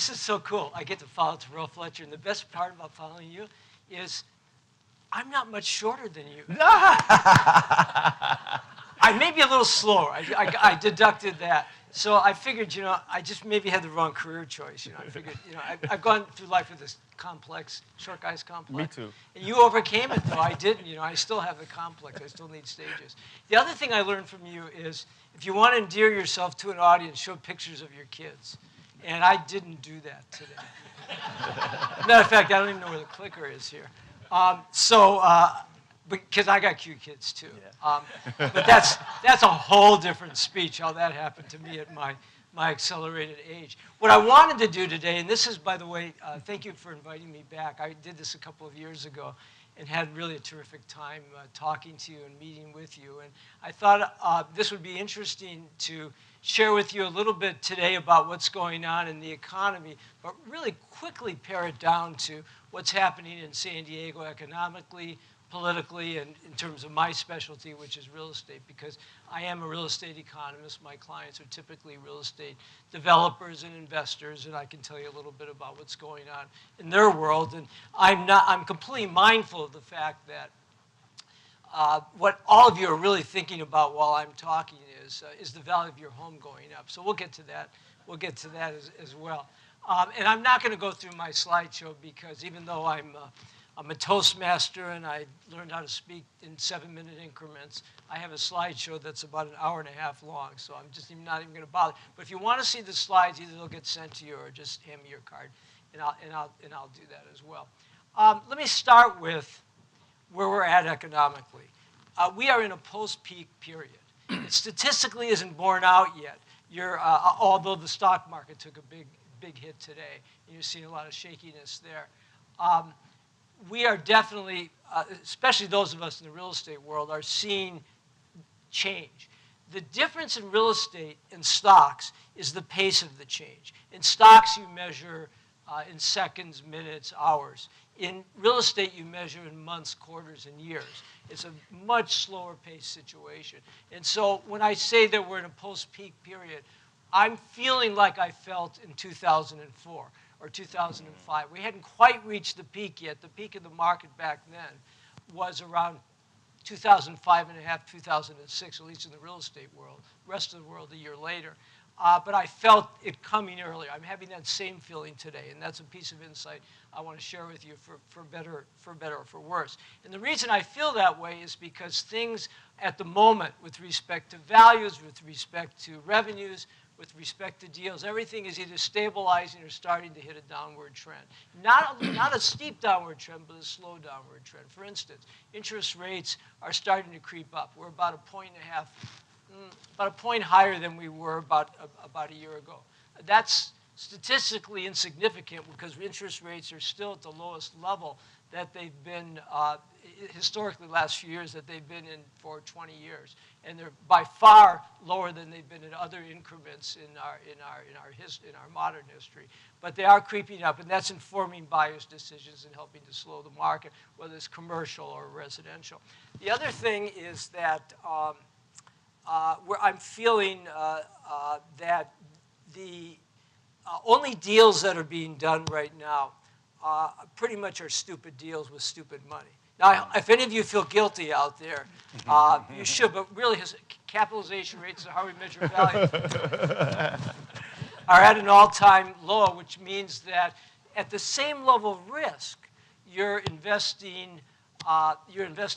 this is so cool. I get to follow Terrell Fletcher, and the best part about following you is I'm not much shorter than you. I may be a little slower. I deducted that. So I figured, I just maybe had the wrong career choice. I figured, I've gone through life with this complex, short guys complex. Me too. And you overcame it, though. I didn't. I still have the complex. I still need stages. The other thing I learned from you is if you want to endear yourself to an audience, show pictures of your kids. And I didn't do that today. Matter of fact, I don't even know where the clicker is here. Because I got cute kids too. Yeah. But that's a whole different speech, how that happened to me at my accelerated age. What I wanted to do today, and this is, by the way, thank you for inviting me back. I did this a couple of years ago and had really a terrific time talking to you and meeting with you. And I thought this would be interesting to share with you a little bit today about what's going on in the economy, but really quickly pare it down to what's happening in San Diego economically, politically, and in terms of my specialty, which is real estate, because I am a real estate economist. My clients are typically real estate developers and investors, and I can tell you a little bit about what's going on in their world. And I'm completely mindful of the fact that what all of you are really thinking about while I'm talking is the value of your home going up. So we'll get to that. We'll get to that as well. And I'm not going to go through my slideshow because even though I'm a Toastmaster and I learned how to speak in 7-minute increments, I have a slideshow that's about an hour and a half long, so I'm just not even going to bother. But if you want to see the slides, either they'll get sent to you or just hand me your card, and I'll do that as well. Let me start with where we're at economically. We are in a post-peak period. It statistically isn't borne out yet. Although the stock market took a big hit today, and you're seeing a lot of shakiness there. We are definitely, especially those of us in the real estate world, are seeing change. The difference in real estate and stocks is the pace of the change. In stocks, you measure in seconds, minutes, hours. In real estate, you measure in months, quarters, and years. It's a much slower paced situation. And so when I say that we're in a post-peak period, I'm feeling like I felt in 2004. Or 2005. We hadn't quite reached the peak yet. The peak of the market back then was around 2005 and a half, 2006, at least in the real estate world. The rest of the world a year later. But I felt it coming earlier. I'm having that same feeling today, and that's a piece of insight I want to share with you for better or for worse. And the reason I feel that way is because things at the moment with respect to values, with respect to revenues, with respect to deals, everything is either stabilizing or starting to hit a downward trend. Not a steep downward trend, but a slow downward trend. For instance, interest rates are starting to creep up. We're about a point higher than we were about a year ago. That's statistically insignificant because interest rates are still at the lowest level that they've been historically last few years that they've been in for 20 years, and they're by far lower than they've been in other increments in our modern history. But they are creeping up, and that's informing buyers' decisions and helping to slow the market, whether it's commercial or residential. The other thing is that I'm feeling that the only deals that are being done right now pretty much are stupid deals with stupid money. Now, if any of you feel guilty out there, you should, but really capitalization rates are how we measure value, are at an all-time low, which means that at the same level of risk, you're investing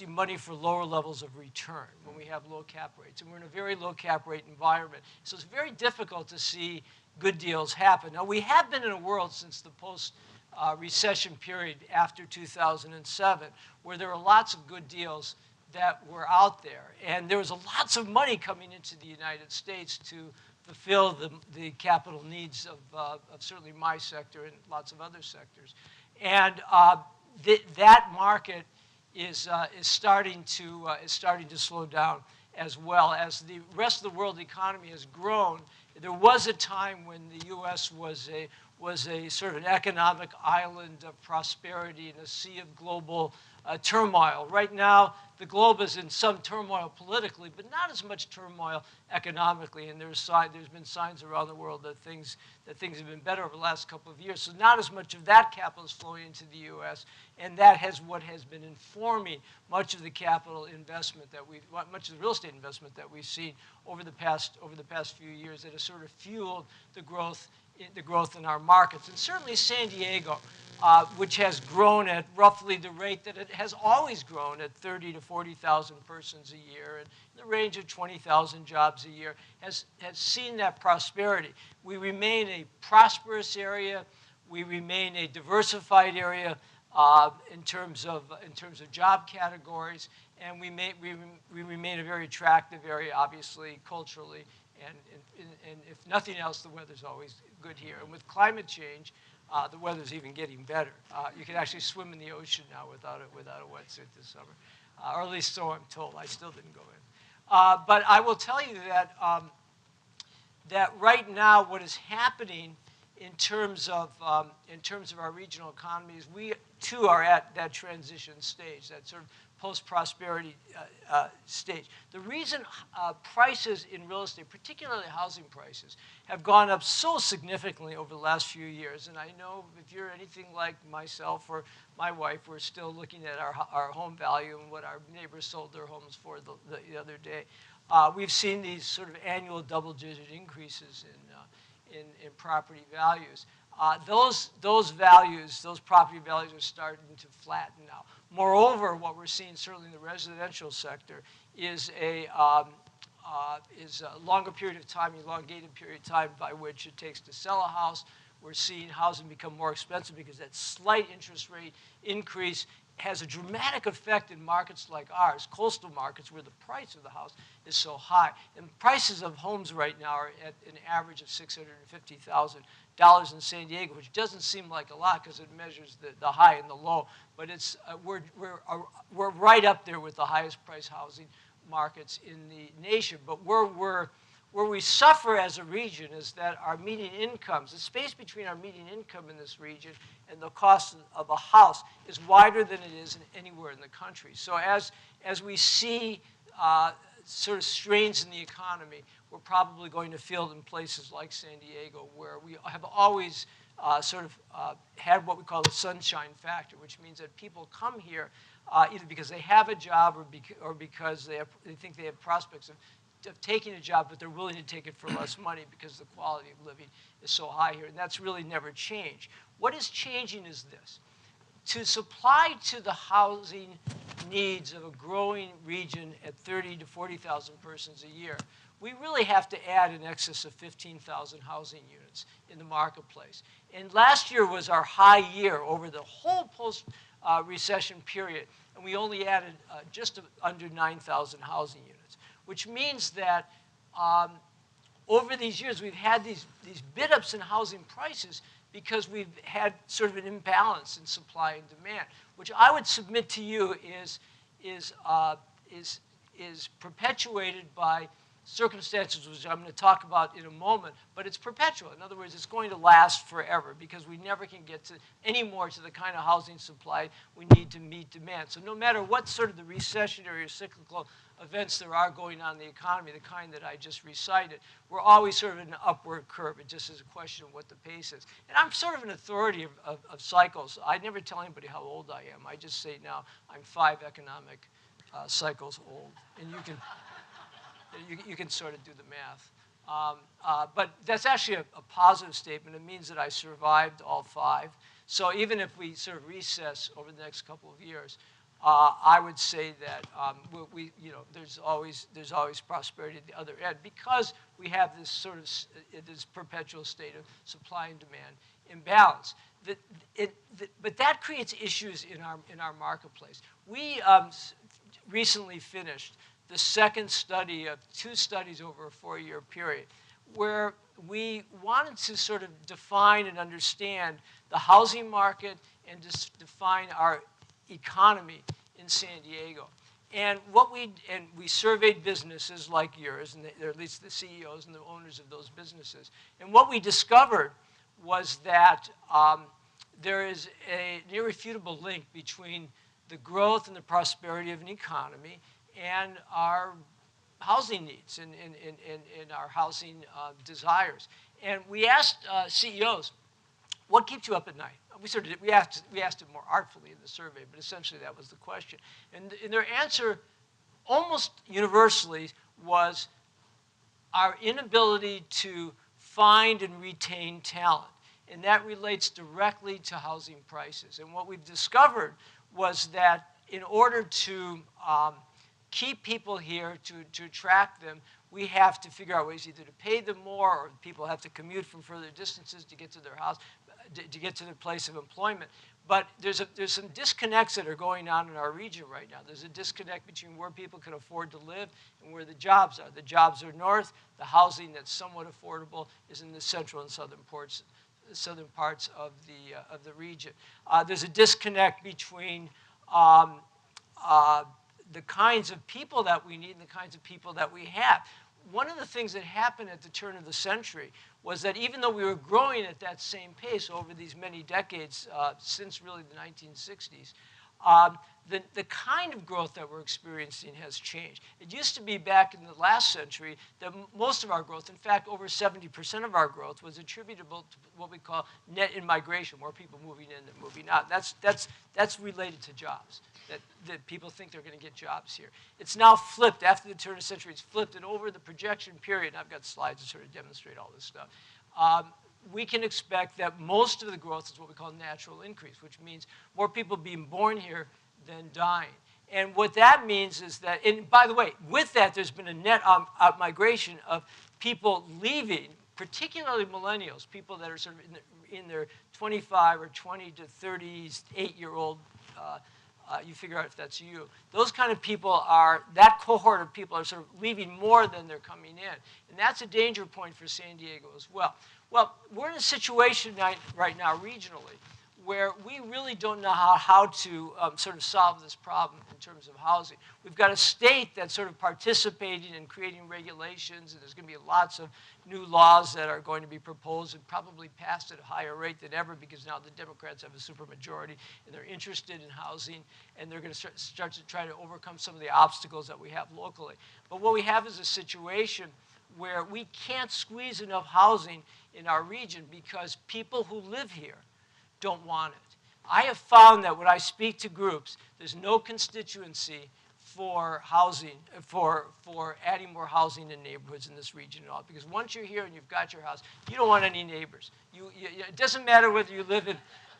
money for lower levels of return when we have low cap rates. And we're in a very low cap rate environment. So it's very difficult to see good deals happen. Now, we have been in a world since the post-recession period after 2007 where there were lots of good deals that were out there. And there was lots of money coming into the United States to fulfill the capital needs of certainly my sector and lots of other sectors. And that market is starting to slow down as well. As the rest of the world economy has grown, there was a time when the U.S. was was a sort of an economic island of prosperity in a sea of global turmoil. Right now, the globe is in some turmoil politically, but not as much turmoil economically. And there's been signs around the world that things have been better over the last couple of years. So not as much of that capital is flowing into the U.S. And that what has been informing much of the capital investment much of the real estate investment that we've seen over the past few years that has sort of fueled the growth in our markets. And certainly San Diego, which has grown at roughly the rate that it has always grown at 30 to 40,000 persons a year, and in the range of 20,000 jobs a year, has seen that prosperity. We remain a prosperous area. We remain a diversified area in terms of job categories, and we remain a very attractive area, obviously, culturally. And if nothing else, the weather's always good here. And with climate change, the weather's even getting better. You can actually swim in the ocean now without a wetsuit this summer, or at least so I'm told. I still didn't go in. But I will tell you that that right now, what is happening in terms of our regional economies, we too are at that transition stage, that sort of post-prosperity stage. The reason prices in real estate, particularly housing prices, have gone up so significantly over the last few years, and I know if you're anything like myself or my wife, we're still looking at our home value and what our neighbors sold their homes for the other day. We've seen these sort of annual double-digit increases in property values. Those property values are starting to flatten now. Moreover, what we're seeing certainly in the residential sector is a longer period of time, elongated period of time by which it takes to sell a house. We're seeing housing become more expensive because that slight interest rate increase has a dramatic effect in markets like ours, coastal markets, where the price of the house is so high. And prices of homes right now are at an average of $650,000 in San Diego, which doesn't seem like a lot because it measures the high and the low. But we're right up there with the highest price housing markets in the nation. But where we suffer as a region is that our median incomes, the space between our median income in this region and the cost of a house is wider than it is anywhere in the country. So as we see sort of strains in the economy, we're probably going to feel it in places like San Diego, where we have always had what we call the sunshine factor, which means that people come here either because they have a job or because they think they have prospects of taking a job, but they're willing to take it for less money because the quality of living is so high here, and that's really never changed. What is changing is this. To supply to the housing needs of a growing region at 30 to 40,000 persons a year, we really have to add in excess of 15,000 housing units in the marketplace. And last year was our high year over the whole post-recession period, and we only added just under 9,000 housing units, which means that over these years we've had these bid-ups in housing prices because we've had sort of an imbalance in supply and demand, which I would submit to you is perpetuated by circumstances, which I'm going to talk about in a moment, but it's perpetual. In other words, it's going to last forever because we never can get anymore to the kind of housing supply we need to meet demand. So no matter what sort of the recessionary or cyclical events there are going on in the economy, the kind that I just recited, we're always sort of in an upward curve. It just is a question of what the pace is. And I'm sort of an authority of cycles. I never tell anybody how old I am. I just say now I'm 5 economic cycles old. And you can sort of do the math. But that's actually a positive statement. It means that I survived all 5. So even if we sort of recess over the next couple of years, I would say that there's always prosperity at the other end because we have this sort of this perpetual state of supply and demand imbalance. But that creates issues in our marketplace. We recently finished the second study of 2 studies over a 4-year period, where we wanted to sort of define and understand the housing market and just define our economy in San Diego. And we surveyed businesses like yours, or at least the CEOs and the owners of those businesses. And what we discovered was that there is an irrefutable link between the growth and the prosperity of an economy and our housing needs and our housing desires. And we asked CEOs, what keeps you up at night? We asked it more artfully in the survey, but essentially that was the question. And their answer almost universally was our inability to find and retain talent. And that relates directly to housing prices. And what we've discovered was that in order to keep people here, to attract them, we have to figure out ways either to pay them more, or people have to commute from further distances to get to their house, to get to their place of employment. But there's some disconnects that are going on in our region right now. There's a disconnect between where people can afford to live and where the jobs are. The jobs are north. The housing that's somewhat affordable is in the central and southern parts of the region. There's a disconnect between the kinds of people that we need and the kinds of people that we have. One of the things that happened at the turn of the century was that even though we were growing at that same pace over these many decades, since really the 1960s, the kind of growth that we're experiencing has changed. It used to be back in the last century that most of our growth, in fact, over 70% of our growth was attributable to what we call net in-migration, more people moving in than moving out. That's related to jobs, that people think they're going to get jobs here. It's now flipped. After the turn of the century, it's flipped, and over the projection period, and I've got slides to sort of demonstrate all this stuff, we can expect that most of the growth is what we call natural increase, which means more people being born here than dying. And what that means is that, and by the way, with that, there's been a net migration of people leaving, particularly millennials, people that are sort of in their 25 or 20 to 38-year-old, you figure out if that's you. Those kind of people that cohort of people are sort of leaving more than they're coming in. And that's a danger point for San Diego as well. Well, we're in a situation right now regionally where we really don't know how to sort of solve this problem in terms of housing. We've got a state that's sort of participating in creating regulations, and there's going to be lots of new laws that are going to be proposed and probably passed at a higher rate than ever because now the Democrats have a supermajority and they're interested in housing, and they're going to start to try to overcome some of the obstacles that we have locally. But what we have is a situation where we can't squeeze enough housing in our region because people who live here don't want it. I have found that when I speak to groups, there's no constituency for housing, for adding more housing in neighborhoods in this region at all. Because once you're here and you've got your house, you don't want any neighbors. It doesn't matter whether you live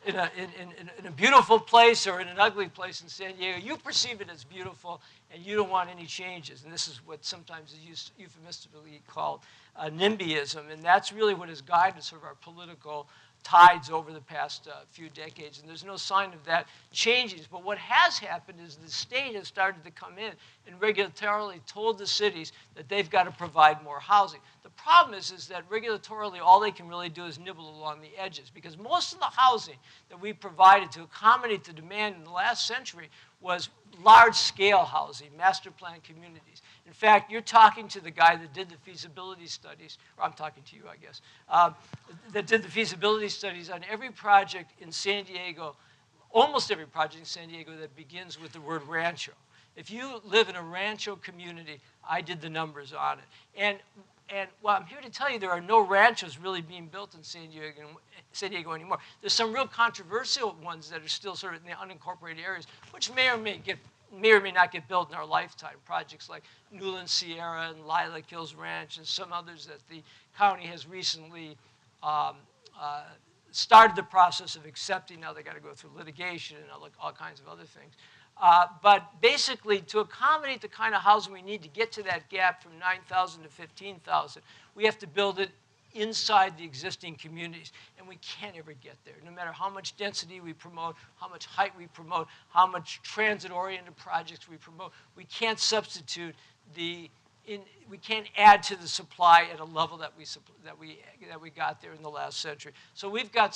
in a beautiful place or in an ugly place in San Diego. You perceive it as beautiful, and you don't want any changes. And this is what sometimes is euphemistically called NIMBYism, and that's really what has guided sort of our political tides over the past few decades, and there's no sign of that changing. But what has happened is the state has started to come in and regulatorily told the cities that they've got to provide more housing. The problem is that regulatorily all they can really do is nibble along the edges, because most of the housing that we provided to accommodate the demand in the last century was large-scale housing, master plan communities. In fact, you're talking to the guy that did the feasibility studies, or I'm talking to you, I guess, that did the feasibility studies on every project in San Diego, almost every project in San Diego that begins with the word rancho. If you live in a rancho community, I did the numbers on it. And well, I'm here to tell you there are no ranchos really being built in San Diego anymore. There's some real controversial ones that are still sort of in the unincorporated areas, which may or may not get built in our lifetime. Projects like Newland Sierra and Lilac Hills Ranch and some others that the county has recently started the process of accepting. Now they got to go through litigation and all kinds of other things. But basically, to accommodate the kind of housing we need to get to that gap from 9,000 to 15,000, we have to build it inside the existing communities, and we can't ever get there. No matter how much density we promote, how much height we promote, how much transit-oriented projects we promote, we can't substitute we can't add to the supply at a level that we got there in the last century. So we've got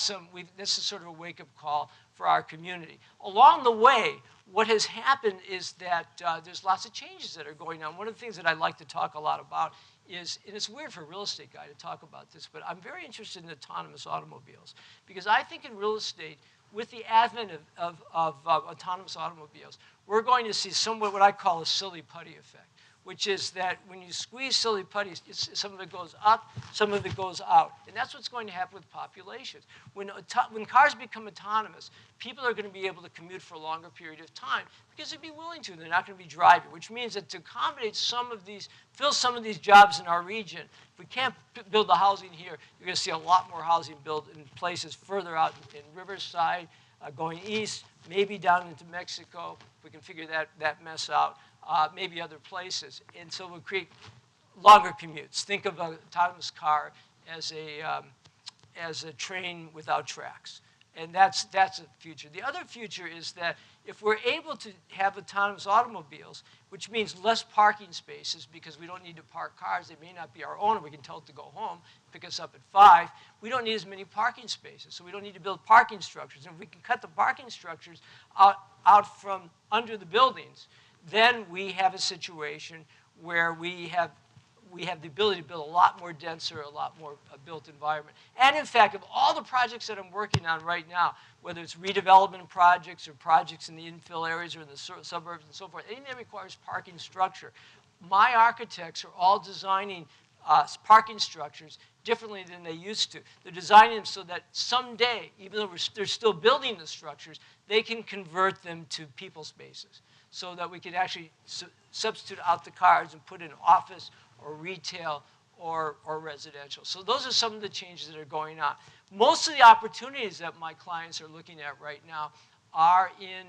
this is sort of a wake-up call for our community. Along the way, what has happened is that there's lots of changes that are going on. One of the things that I like to talk a lot about is, and it's weird for a real estate guy to talk about this, but I'm very interested in autonomous automobiles because I think in real estate, with the advent of autonomous automobiles, we're going to see somewhat what I call a silly putty effect, which is that when you squeeze silly putties, some of it goes up, some of it goes out. And that's what's going to happen with populations. When cars become autonomous, people are going to be able to commute for a longer period of time because they'd be willing to. They're not going to be driving, which means that to accommodate fill some of these jobs in our region, if we can't build the housing here, you're going to see a lot more housing built in places further out in Riverside, going east, maybe down into Mexico, if we can figure that mess out. Maybe other places. And so we'll create longer commutes. Think of an autonomous car as a train without tracks. And that's a future. The other future is that if we're able to have autonomous automobiles, which means less parking spaces because we don't need to park cars. They may not be our own, and we can tell it to go home, pick us up at 5. We don't need as many parking spaces, so we don't need to build parking structures. And if we can cut the parking structures out from under the buildings, then we have a situation where we have the ability to build a lot more denser, a lot more built environment. And in fact, of all the projects that I'm working on right now, whether it's redevelopment projects or projects in the infill areas or in the suburbs and so forth, anything that requires parking structure, my architects are all designing parking structures differently than they used to. They're designing them so that someday, even though they're still building the structures, they can convert them to people spaces, so that we can actually substitute out the cars and put in office or retail or residential. So those are some of the changes that are going on. Most of the opportunities that my clients are looking at right now are in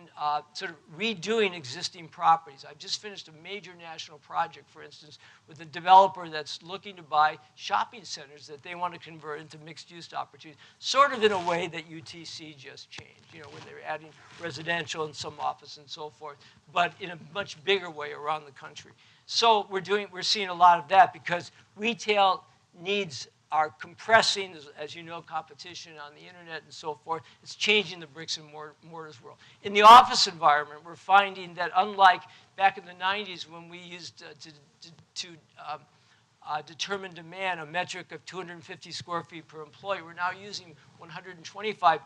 sort of redoing existing properties. I've just finished a major national project, for instance, with a developer that's looking to buy shopping centers that they want to convert into mixed-use opportunities, sort of in a way that UTC just changed, when they're adding residential and some office and so forth, but in a much bigger way around the country. So we're seeing a lot of that because retail needs are compressing, as you know, competition on the internet and so forth. It's changing the bricks and mortars world. In the office environment, we're finding that unlike back in the 90s when we used to determine demand, a metric of 250 square feet per employee, we're now using 125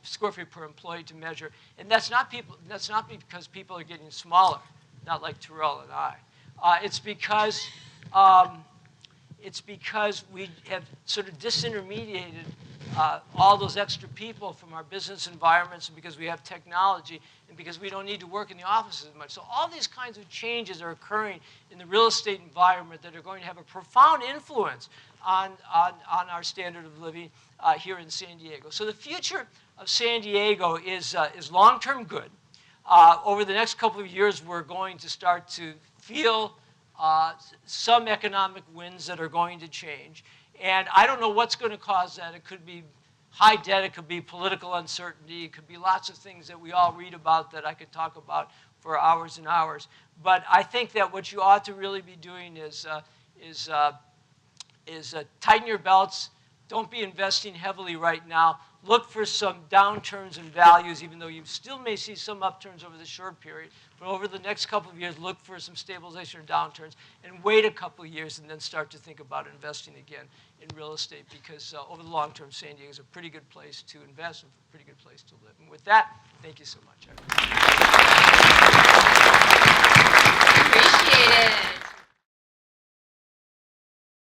square feet per employee to measure. And that's not because people are getting smaller, not like Terrell and I. It's because we have sort of disintermediated all those extra people from our business environments, and because we have technology, and because we don't need to work in the offices as much. So all these kinds of changes are occurring in the real estate environment that are going to have a profound influence on our standard of living here in San Diego. So the future of San Diego is long-term good. Over the next couple of years, we're going to start to feel some economic winds that are going to change. And I don't know what's going to cause that. It could be high debt. It could be political uncertainty. It could be lots of things that we all read about that I could talk about for hours and hours. But I think that what you ought to really be doing is tighten your belts. Don't be investing heavily right now. Look for some downturns in values, even though you still may see some upturns over the short period. But over the next couple of years, look for some stabilization or downturns, and wait a couple of years and then start to think about investing again in real estate, because over the long term, San Diego is a pretty good place to invest and a pretty good place to live. And with that, thank you so much. Appreciate it.